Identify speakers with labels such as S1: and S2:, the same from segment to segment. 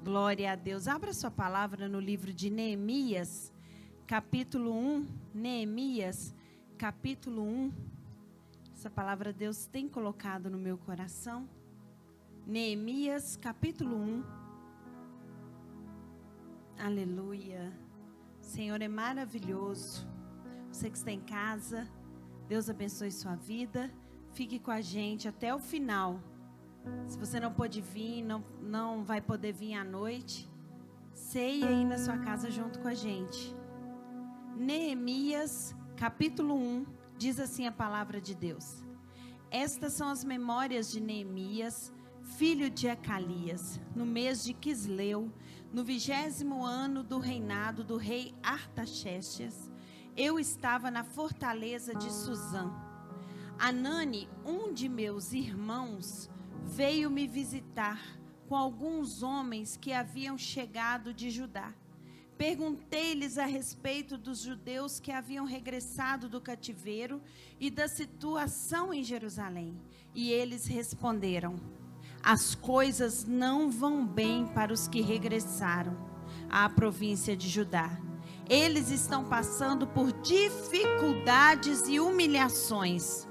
S1: Glória a Deus. Abra sua palavra no livro de Neemias, capítulo 1. Neemias, capítulo 1. Essa palavra Deus tem colocado no meu coração. Neemias, capítulo 1. Aleluia. O Senhor é maravilhoso. Você que está em casa, Deus abençoe sua vida. Fique com a gente até o final. Se você não pôde vir, não vai poder vir à noite, ceia aí na sua casa junto com a gente. Neemias, capítulo 1, diz assim a palavra de Deus. Estas são as memórias de Neemias, filho de Acalias, no mês de Quisleu, no 20º ano do reinado do rei Artaxerxes. Eu estava na fortaleza de Suzã. Anani, um de meus irmãos, veio me visitar com alguns homens que haviam chegado de Judá. Perguntei-lhes a respeito dos judeus que haviam regressado do cativeiro e da situação em Jerusalém. E eles responderam: as coisas não vão bem para os que regressaram à província de Judá. Eles estão passando por dificuldades e humilhações.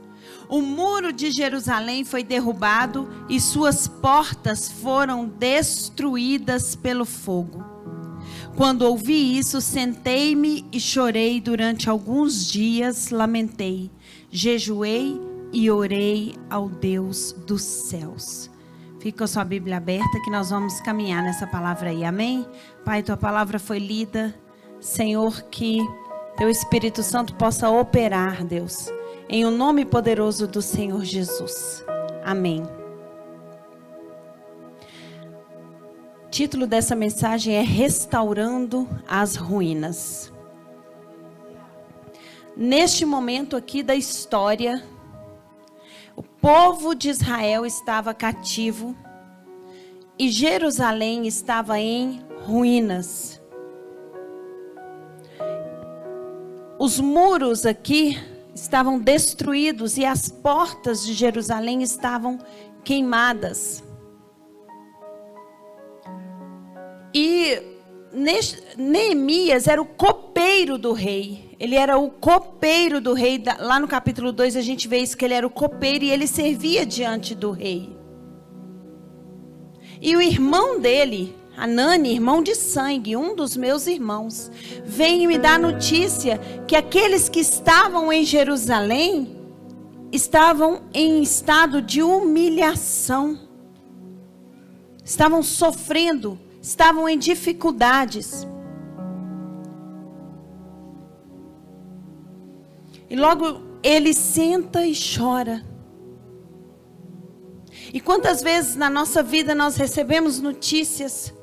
S1: O muro de Jerusalém foi derrubado e suas portas foram destruídas pelo fogo. Quando ouvi isso, sentei-me e chorei durante alguns dias, lamentei, jejuei e orei ao Deus dos céus. Fica a sua Bíblia aberta que nós vamos caminhar nessa palavra aí, amém? Pai, tua palavra foi lida, Senhor, que teu Espírito Santo possa operar, Deus, em o nome poderoso do Senhor Jesus. Amém. O título dessa mensagem é Restaurando as Ruínas. Neste momento aqui da história, o povo de Israel estava cativo e Jerusalém estava em ruínas. Os muros aqui estavam destruídos e as portas de Jerusalém estavam queimadas. E Neemias era o copeiro do rei. Ele era o copeiro do rei. Lá no capítulo 2 a gente vê isso, que ele era o copeiro e ele servia diante do rei. E o irmão dele, Anani, irmão de sangue, um dos meus irmãos, vem me dar notícia que aqueles que estavam em Jerusalém estavam em estado de humilhação, estavam sofrendo, estavam em dificuldades. E logo ele senta e chora. E quantas vezes na nossa vida nós recebemos notícias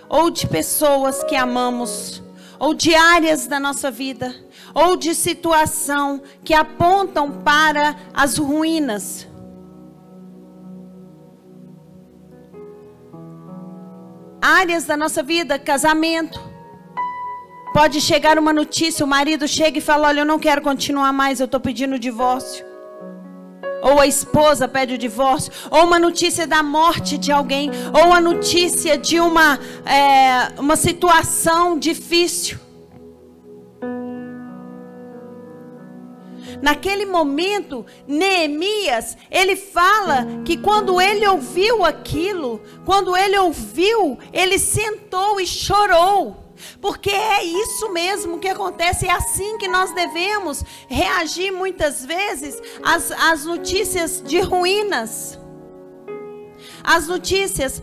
S1: ou de pessoas que amamos, ou de áreas da nossa vida, ou de situação que apontam para as ruínas. Áreas da nossa vida, casamento. Pode chegar uma notícia, o marido chega e fala: olha, eu não quero continuar mais, eu estou pedindo o divórcio. Ou a esposa pede o divórcio, ou uma notícia da morte de alguém, ou a notícia de uma situação difícil. Naquele momento, Neemias, ele fala que quando ele ouviu aquilo, ele sentou e chorou. Porque é isso mesmo que acontece, é assim que nós devemos reagir muitas vezes às notícias de ruínas. As notícias,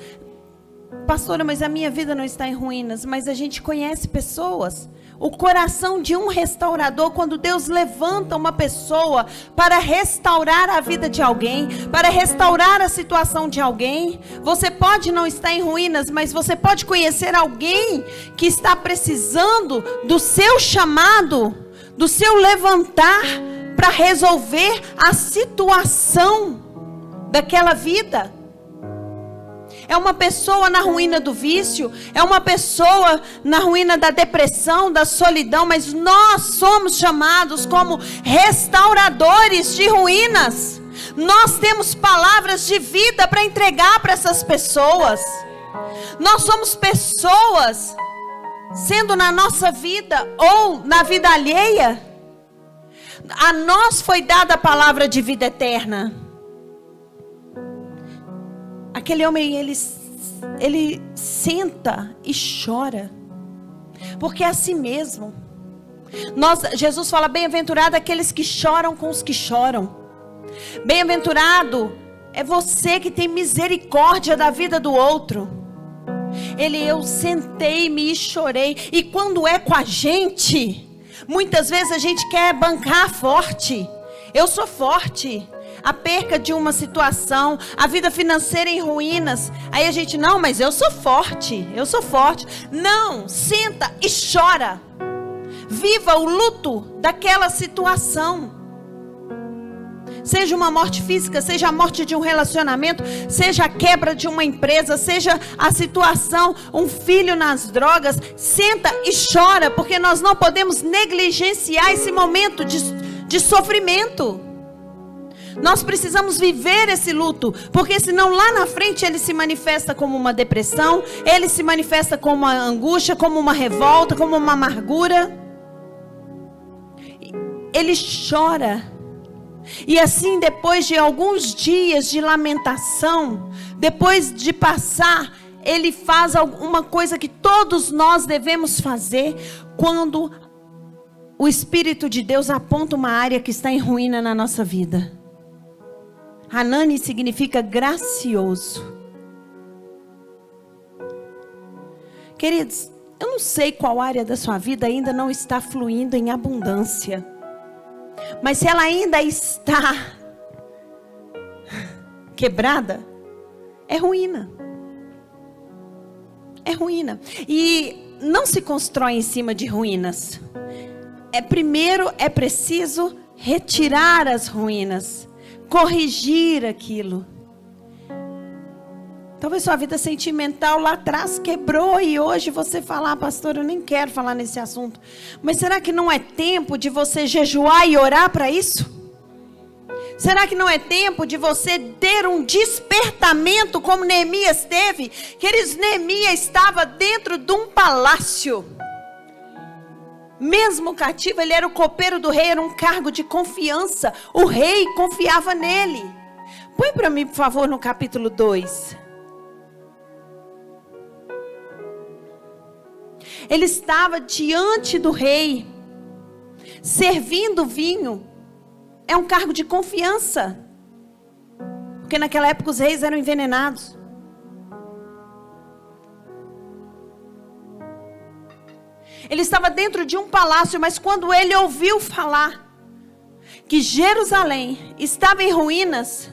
S1: pastora, mas a minha vida não está em ruínas, mas a gente conhece pessoas. O coração de um restaurador, quando Deus levanta uma pessoa para restaurar a vida de alguém, para restaurar a situação de alguém. Você pode não estar em ruínas, mas você pode conhecer alguém que está precisando do seu chamado, do seu levantar para resolver a situação daquela vida. É uma pessoa na ruína do vício, é uma pessoa na ruína da depressão, da solidão, mas nós somos chamados como restauradores de ruínas. Nós temos palavras de vida para entregar para essas pessoas. Nós somos pessoas, sendo na nossa vida ou na vida alheia. A nós foi dada a palavra de vida eterna. Aquele homem, ele senta e chora, porque é assim mesmo. Jesus fala: bem-aventurado aqueles que choram com os que choram. Bem-aventurado é você que tem misericórdia da vida do outro. Eu sentei-me e chorei. E quando é com a gente, muitas vezes a gente quer bancar forte. Eu sou forte. A perca de uma situação, a vida financeira em ruínas. Aí a gente, não, mas eu sou forte. Eu sou forte. Não, senta e chora. Viva o luto daquela situação. Seja uma morte física, seja a morte de um relacionamento, seja a quebra de uma empresa, seja a situação, um filho nas drogas. Senta e chora, porque nós não podemos negligenciar esse momento de sofrimento. Nós precisamos viver esse luto, porque senão lá na frente ele se manifesta como uma depressão, ele se manifesta como uma angústia, como uma revolta, como uma amargura. Ele chora. E assim, depois de alguns dias de lamentação, depois de passar, ele faz alguma coisa que todos nós devemos fazer quando o Espírito de Deus aponta uma área que está em ruína na nossa vida. Hanani significa gracioso. Queridos, eu não sei qual área da sua vida ainda não está fluindo em abundância. Mas se ela ainda está quebrada, é ruína. É ruína. E não se constrói em cima de ruínas. Primeiro é preciso retirar as ruínas, corrigir aquilo. Talvez sua vida sentimental lá atrás quebrou e hoje você fala: pastor, eu nem quero falar nesse assunto. Mas será que não é tempo de você jejuar e orar para isso? Será que não é tempo de você ter um despertamento como Neemias teve? Queridos, Neemias estava dentro de um palácio. Mesmo cativo, ele era o copeiro do rei, era um cargo de confiança. O rei confiava nele. Põe para mim, por favor, no capítulo 2. Ele estava diante do rei, servindo vinho. É um cargo de confiança, porque naquela época os reis eram envenenados. Ele estava dentro de um palácio, mas quando ele ouviu falar que Jerusalém estava em ruínas,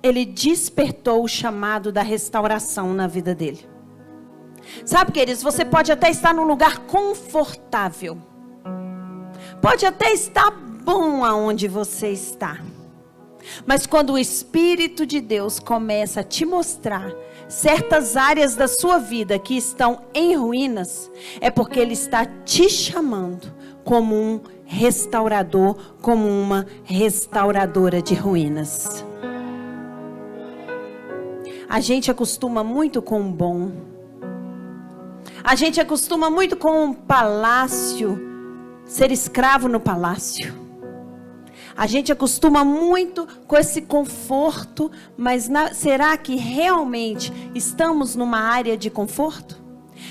S1: ele despertou o chamado da restauração na vida dele. Sabe, queridos, você pode até estar num lugar confortável. Pode até estar bom aonde você está. Mas quando o Espírito de Deus começa a te mostrar certas áreas da sua vida que estão em ruínas, é porque Ele está te chamando como um restaurador, como uma restauradora de ruínas. A gente acostuma muito com o bom. A gente acostuma muito com o palácio, ser escravo no palácio. A gente acostuma muito com esse conforto, mas será que realmente estamos numa área de conforto?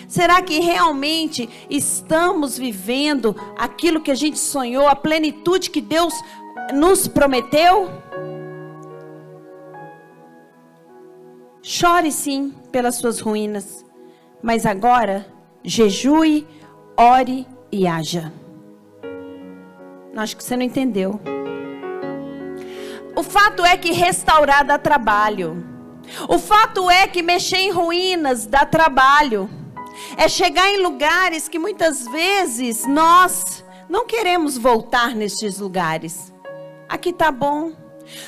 S1: Será que realmente estamos vivendo aquilo que a gente sonhou, a plenitude que Deus nos prometeu? Chore sim pelas suas ruínas, mas agora jejue, ore e haja. Acho que você não entendeu. O fato é que restaurar dá trabalho. O fato é que mexer em ruínas dá trabalho. É chegar em lugares que muitas vezes nós não queremos voltar nestes lugares. Aqui tá bom.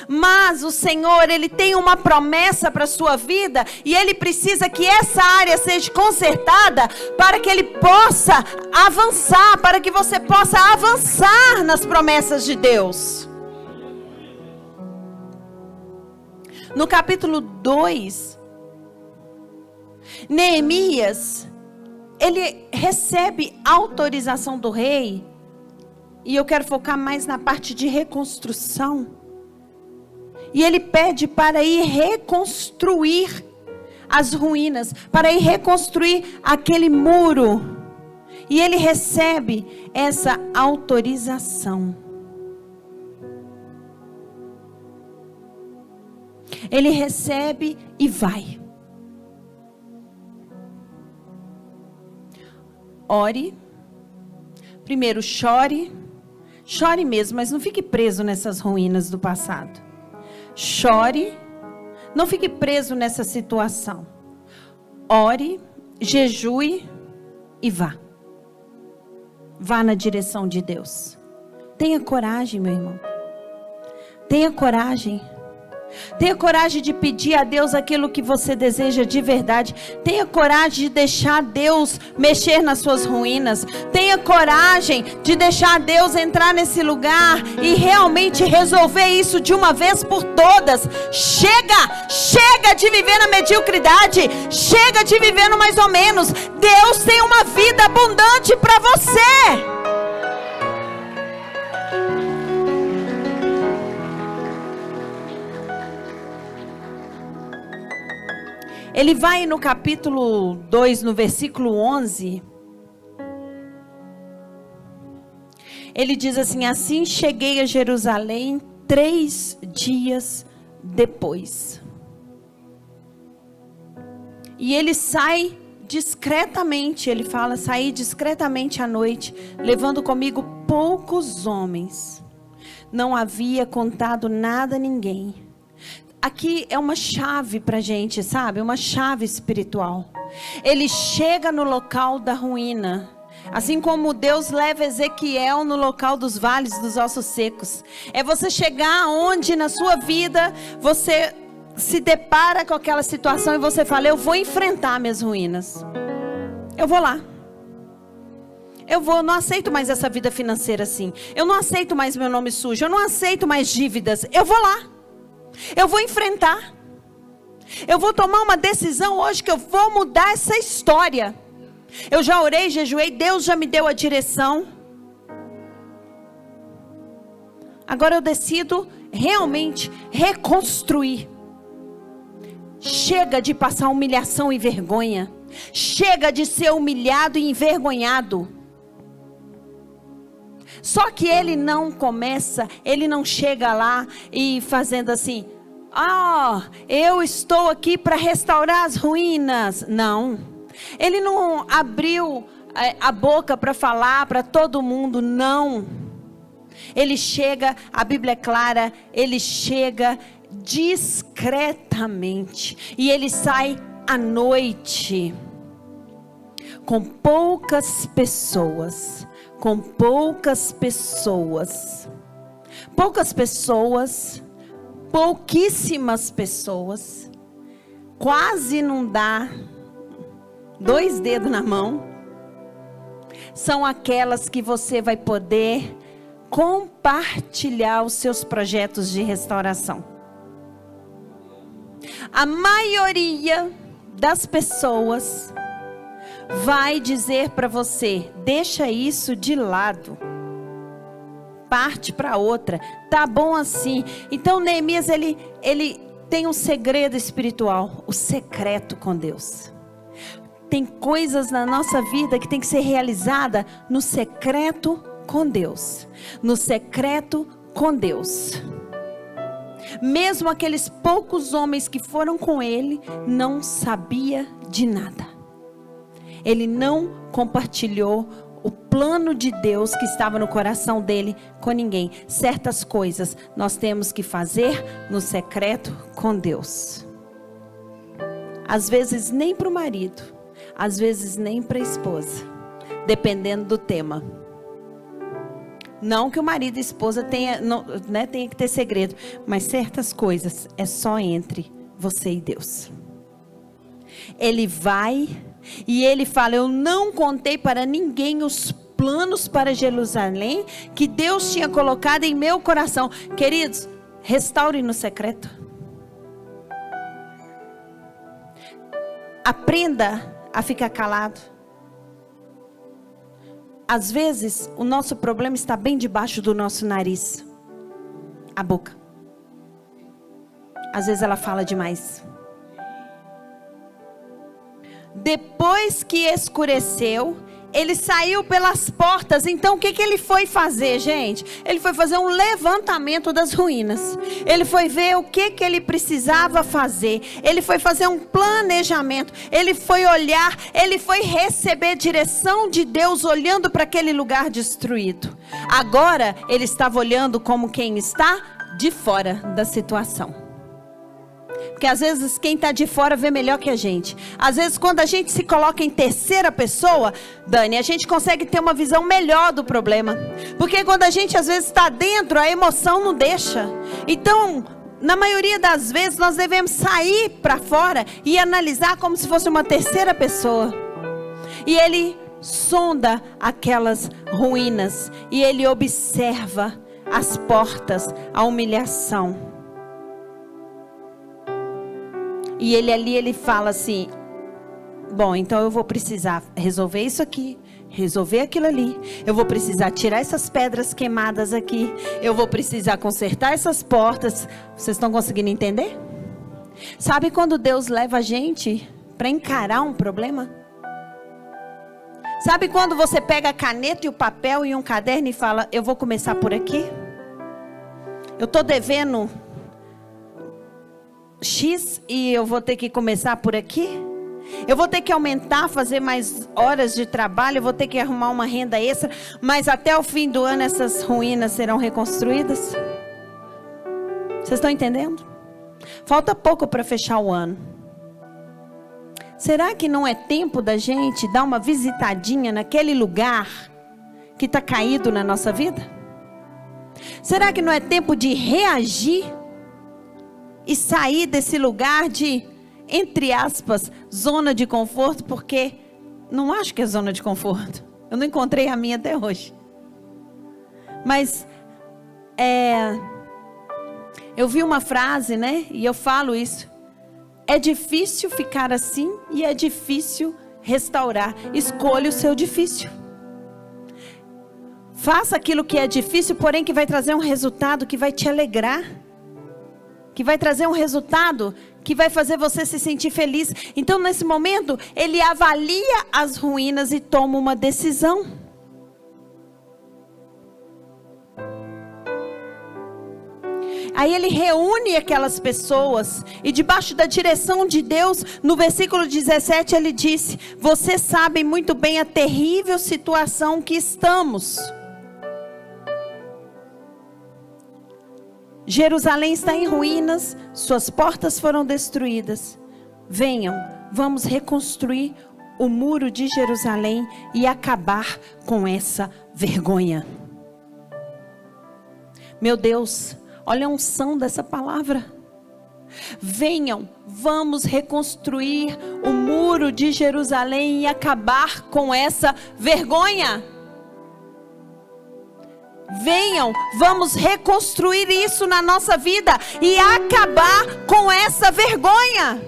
S1: Mas o Senhor, Ele tem uma promessa para a sua vida e Ele precisa que essa área seja consertada para que Ele possa avançar, para que você possa avançar nas promessas de Deus. No capítulo 2, Neemias, ele recebe autorização do rei, e eu quero focar mais na parte de reconstrução. E ele pede para ir reconstruir as ruínas, para ir reconstruir aquele muro. E ele recebe essa autorização. Ele recebe e vai. Ore. Primeiro chore. Chore mesmo, mas não fique preso nessas ruínas do passado. Chore. Não fique preso nessa situação. Ore, jejue e vá. Vá na direção de Deus. Tenha coragem, meu irmão. Tenha coragem. Tenha coragem de pedir a Deus aquilo que você deseja de verdade. Tenha coragem de deixar Deus mexer nas suas ruínas. Tenha coragem de deixar Deus entrar nesse lugar e realmente resolver isso de uma vez por todas. Chega de viver na mediocridade. Chega de viver no mais ou menos. Deus tem uma vida abundante para você. Ele vai no capítulo 2, no versículo 11. Ele diz assim: assim cheguei a Jerusalém 3 dias depois. E ele sai discretamente, ele fala, saí discretamente à noite, levando comigo poucos homens. Não havia contado nada a ninguém. Aqui é uma chave para a gente, sabe? Uma chave espiritual. Ele chega no local da ruína. Assim como Deus leva Ezequiel no local dos vales dos ossos secos. É você chegar onde na sua vida você se depara com aquela situação e você fala: eu vou enfrentar minhas ruínas. Eu vou lá. Não aceito mais essa vida financeira assim. Eu não aceito mais meu nome sujo. Eu não aceito mais dívidas. Eu vou lá. Eu vou enfrentar. Eu vou tomar uma decisão hoje que eu vou mudar essa história. Eu já orei, jejuei, Deus já me deu a direção. Agora eu decido realmente reconstruir. Chega de passar humilhação e vergonha. Chega de ser humilhado e envergonhado. Só que ele não chega lá e fazendo assim: eu estou aqui para restaurar as ruínas. Não. Ele não abriu a boca para falar para todo mundo, não. Ele chega, a Bíblia é clara, ele chega discretamente. E ele sai à noite, com poucas pessoas. Pouquíssimas pessoas, quase não dá 2 dedos na mão, são aquelas que você vai poder compartilhar os seus projetos de restauração. A maioria das pessoas vai dizer para você: deixa isso de lado, parte para outra, tá bom assim. Então Neemias ele tem um segredo espiritual, o secreto com Deus. Tem coisas na nossa vida que tem que ser realizada no secreto com Deus, no secreto com Deus. Mesmo aqueles poucos homens que foram com ele não sabia de nada. Ele não compartilhou o plano de Deus que estava no coração dele com ninguém. Certas coisas nós temos que fazer no secreto com Deus. Às vezes nem para o marido, às vezes nem para a esposa, dependendo do tema. Não que o marido e a esposa tenha que ter segredo, mas certas coisas é só entre você e Deus. Ele vai e ele fala: eu não contei para ninguém os planos para Jerusalém que Deus tinha colocado em meu coração. Queridos, restaure no secreto. aprenda a ficar calado. Às vezes, o nosso problema está bem debaixo do nosso nariz. A boca. Às vezes ela fala demais. Depois que escureceu, ele saiu pelas portas. Então o que ele foi fazer, gente? Ele foi fazer um levantamento das ruínas. Ele foi ver o que ele precisava fazer. Ele foi fazer um planejamento. Ele foi olhar, ele foi receber direção de Deus, olhando para aquele lugar destruído. Agora ele estava olhando como quem está de fora da situação. Porque às vezes quem está de fora vê melhor que a gente. Às vezes quando a gente se coloca em terceira pessoa, Dani, a gente consegue ter uma visão melhor do problema. Porque quando a gente às vezes está dentro, a emoção não deixa. Então, na maioria das vezes, nós devemos sair para fora e analisar como se fosse uma terceira pessoa. E ele sonda aquelas ruínas. E ele observa as portas, a humilhação. E ele fala assim: bom, então eu vou precisar resolver isso aqui, resolver aquilo ali. Eu vou precisar tirar essas pedras queimadas aqui. Eu vou precisar consertar essas portas. Vocês estão conseguindo entender? Sabe quando Deus leva a gente para encarar um problema? Sabe quando você pega a caneta e o papel e um caderno e fala: eu vou começar por aqui? Eu estou devendo X e eu vou ter que começar por aqui? Eu vou ter que aumentar, fazer mais horas de trabalho, eu vou ter que arrumar uma renda extra, mas até o fim do ano essas ruínas serão reconstruídas? Vocês estão entendendo? Falta pouco para fechar o ano. Será que não é tempo da gente dar uma visitadinha naquele lugar que está caído na nossa vida? Será que não é tempo de reagir e sair desse lugar de, entre aspas, zona de conforto? Porque não acho que é zona de conforto. Eu não encontrei a minha até hoje. Mas eu vi uma frase, né? E eu falo isso. É difícil ficar assim e é difícil restaurar. Escolha o seu difícil. Faça aquilo que é difícil, porém que vai trazer um resultado que vai te alegrar. Que vai trazer um resultado que vai fazer você se sentir feliz. Então, nesse momento, ele avalia as ruínas e toma uma decisão. Aí ele reúne aquelas pessoas e debaixo da direção de Deus, no versículo 17 ele disse: vocês sabem muito bem a terrível situação que estamos. Jerusalém está em ruínas, suas portas foram destruídas. Venham, vamos reconstruir o muro de Jerusalém e acabar com essa vergonha. Meu Deus, olha a unção dessa palavra. Venham, vamos reconstruir o muro de Jerusalém e acabar com essa vergonha. Venham, vamos reconstruir isso na nossa vida e acabar com essa vergonha.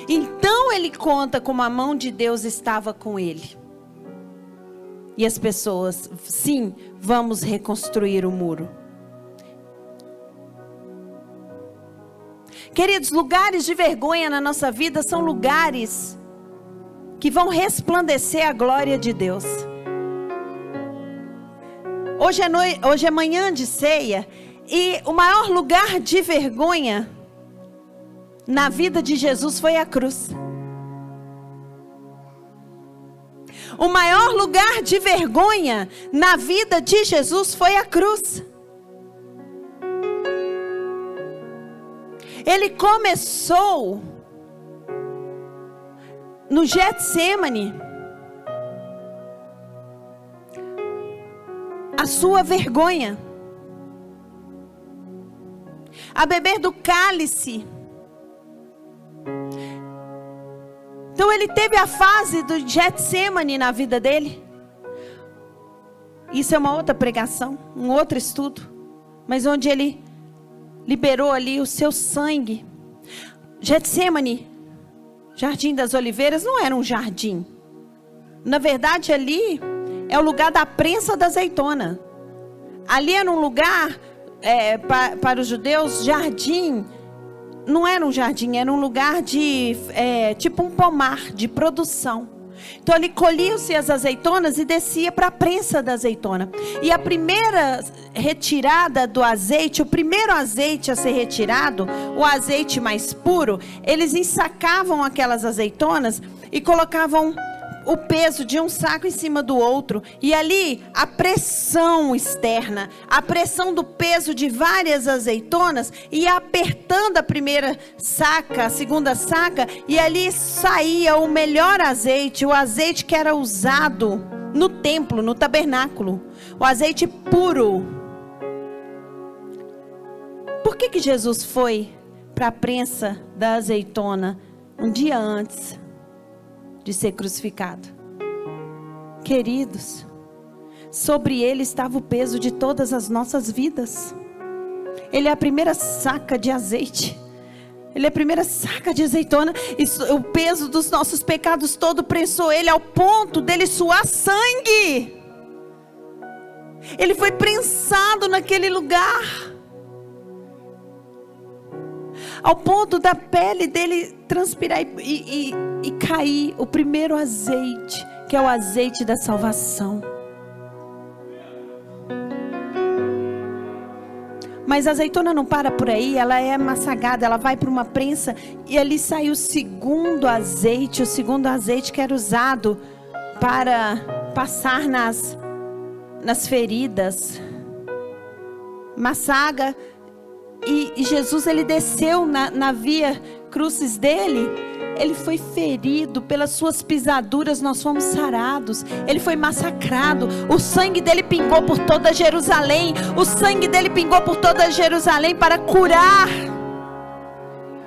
S1: Então ele conta como a mão de Deus estava com ele. E as pessoas, sim, vamos reconstruir o muro. Queridos, lugares de vergonha na nossa vida são lugares que vão resplandecer a glória de Deus. Hoje é manhã de ceia, e o maior lugar de vergonha na vida de Jesus foi a cruz. O maior lugar de vergonha na vida de Jesus foi a cruz. Ele começou no Getsemane a sua vergonha, a beber do cálice. Então ele teve a fase do Getsemane na vida dele. Isso é uma outra pregação, um outro estudo, mas onde ele liberou ali o seu sangue. Getsemane, Jardim das Oliveiras, não era um jardim. Na verdade, ali é o lugar da prensa da azeitona. Ali era um lugar, para os judeus, jardim. Não era um jardim, era um lugar de, tipo um pomar, de produção. Então ali colhiam-se as azeitonas e descia para a prensa da azeitona. E a primeira retirada do azeite, o primeiro azeite a ser retirado, o azeite mais puro, eles ensacavam aquelas azeitonas e colocavam o peso de um saco em cima do outro. E ali a pressão externa, a pressão do peso de várias azeitonas ia apertando a primeira saca, a segunda saca, e ali saía o melhor azeite, o azeite que era usado no templo, no tabernáculo, o azeite puro. Por que Jesus foi para a prensa da azeitona um dia antes de ser crucificado? Queridos, sobre ele estava o peso de todas as nossas vidas. Ele é a primeira saca de azeite. Ele é a primeira saca de azeitona. E o peso dos nossos pecados todo prensou ele ao ponto dele suar sangue. Ele foi prensado naquele lugar, ao ponto da pele dele transpirar e cair o primeiro azeite, que é o azeite da salvação. Mas a azeitona não para por aí, ela é amassagada, ela vai para uma prensa e ali sai o segundo azeite que era usado para passar nas feridas. Massaga. E Jesus, ele desceu na via crucis dele. Ele foi ferido, pelas suas pisaduras nós fomos sarados. Ele foi massacrado, o sangue dele pingou por toda Jerusalém. O sangue dele pingou por toda Jerusalém para curar.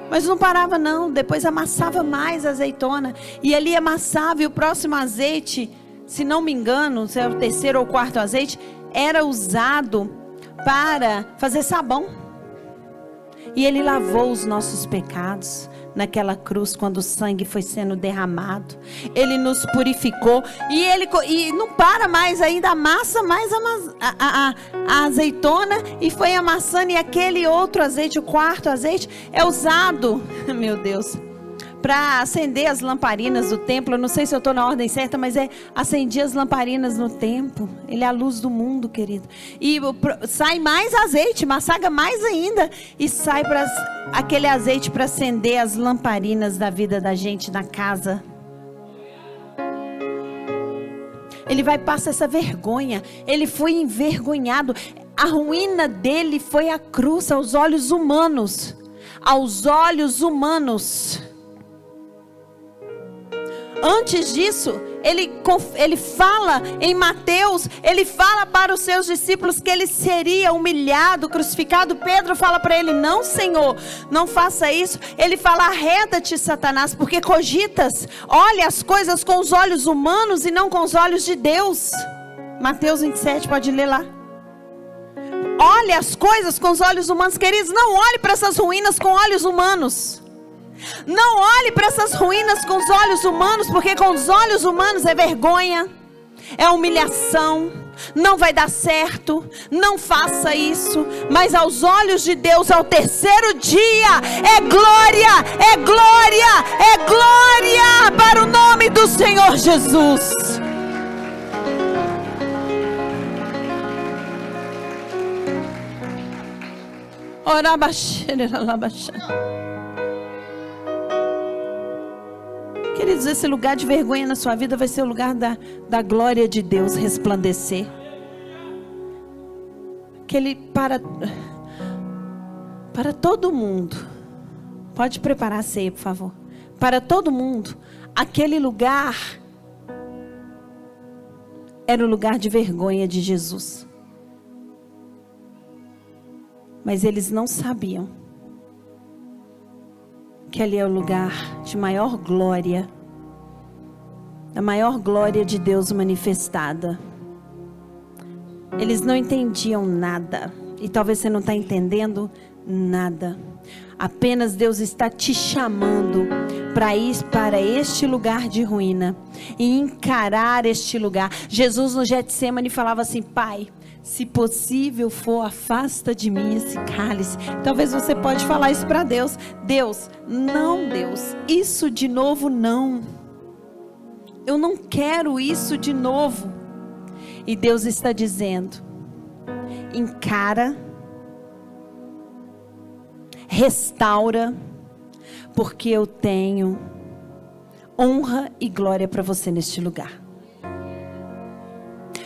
S1: Mas não parava não, depois amassava mais a azeitona. E ali amassava, e o próximo azeite, se não me engano, se é o terceiro ou quarto azeite, era usado para fazer sabão. E ele lavou os nossos pecados naquela cruz, quando o sangue foi sendo derramado. Ele nos purificou. E não para mais, ainda amassa mais a azeitona. E foi amassando. E aquele outro azeite, o quarto azeite, é usado, meu Deus, para acender as lamparinas do templo. Eu não sei se eu estou na ordem certa, mas acendia as lamparinas no templo. Ele é a luz do mundo, querido. E sai mais azeite, massaga mais ainda, e sai aquele azeite para acender as lamparinas da vida da gente na casa. Ele passa essa vergonha. Ele foi envergonhado. A ruína dele foi a cruz aos olhos humanos. Aos olhos humanos. Antes disso, ele fala em Mateus, ele fala para os seus discípulos que ele seria humilhado, crucificado. Pedro fala para ele: não, Senhor, não faça isso. Ele fala: arreda-te, Satanás, porque cogitas, olha as coisas com os olhos humanos e não com os olhos de Deus. Mateus 27, pode ler lá. Olhe as coisas com os olhos humanos, queridos. Não olhe para essas ruínas com olhos humanos. Não olhe para essas ruínas com os olhos humanos, porque com os olhos humanos é vergonha, é humilhação, não vai dar certo, não faça isso. Mas aos olhos de Deus, ao terceiro dia, é glória, é glória, é glória para o nome do Senhor Jesus. Queridos, esse lugar de vergonha na sua vida vai ser o lugar da glória de Deus resplandecer. Que Ele, para todo mundo, pode preparar a ceia, por favor. Para todo mundo, aquele lugar era o lugar de vergonha de Jesus. Mas eles não sabiam que ali é o lugar de maior glória, a maior glória de Deus manifestada. Eles não entendiam nada, e talvez você não está entendendo nada. Apenas Deus está te chamando para ir para este lugar de ruína e encarar este lugar. Jesus no Getsemane falava assim: Pai, se possível for, afasta de mim esse cálice. Talvez você pode falar isso para Deus. Deus, não, Deus, isso de novo não. Eu não quero isso de novo. E Deus está dizendo: encara, restaura, porque eu tenho honra e glória para você neste lugar.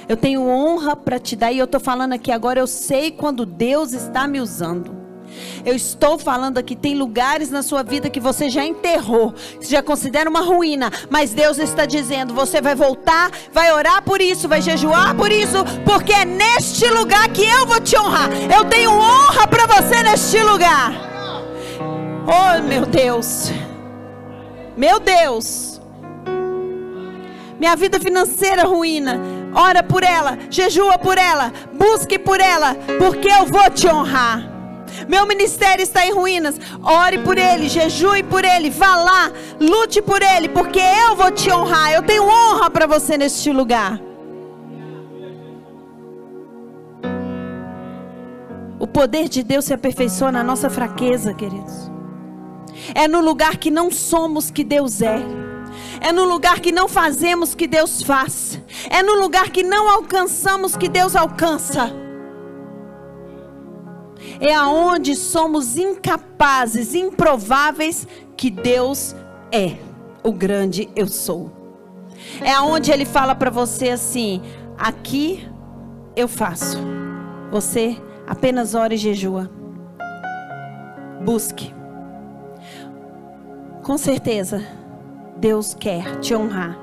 S1: Eu tenho honra para te dar, e eu estou falando aqui agora, eu sei quando Deus está me usando. Eu estou falando aqui, tem lugares na sua vida que você já enterrou, você já considera uma ruína, mas Deus está dizendo: você vai voltar, vai orar por isso, vai jejuar por isso, porque é neste lugar que eu vou te honrar. Eu tenho honra para você neste lugar. Oh, meu Deus, meu Deus, minha vida financeira ruína, ora por ela, jejua por ela, busque por ela, porque eu vou te honrar. Meu ministério está em ruínas, ore por ele, jejue por ele, vá lá, lute por ele, porque eu vou te honrar. Eu tenho honra para você neste lugar. O poder de Deus se aperfeiçoa na nossa fraqueza, queridos. É no lugar que não somos que Deus é. É no lugar que não fazemos que Deus faz. É no lugar que não alcançamos que Deus alcança. É aonde somos incapazes, improváveis, que Deus é o grande eu sou. É aonde Ele fala para você assim: aqui eu faço, você apenas ora e jejua, busque. Com certeza Deus quer te honrar.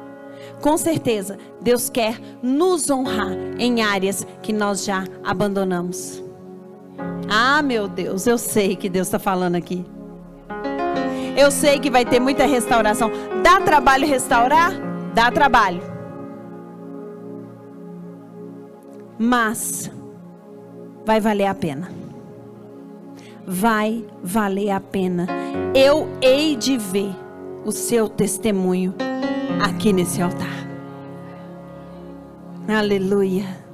S1: Com certeza Deus quer nos honrar em áreas que nós já abandonamos. Ah, meu Deus, eu sei que Deus está falando aqui. Eu sei que vai ter muita restauração. Dá trabalho restaurar? Dá trabalho. Mas vai valer a pena. Vai valer a pena. Eu hei de ver o seu testemunho aqui nesse altar. Aleluia.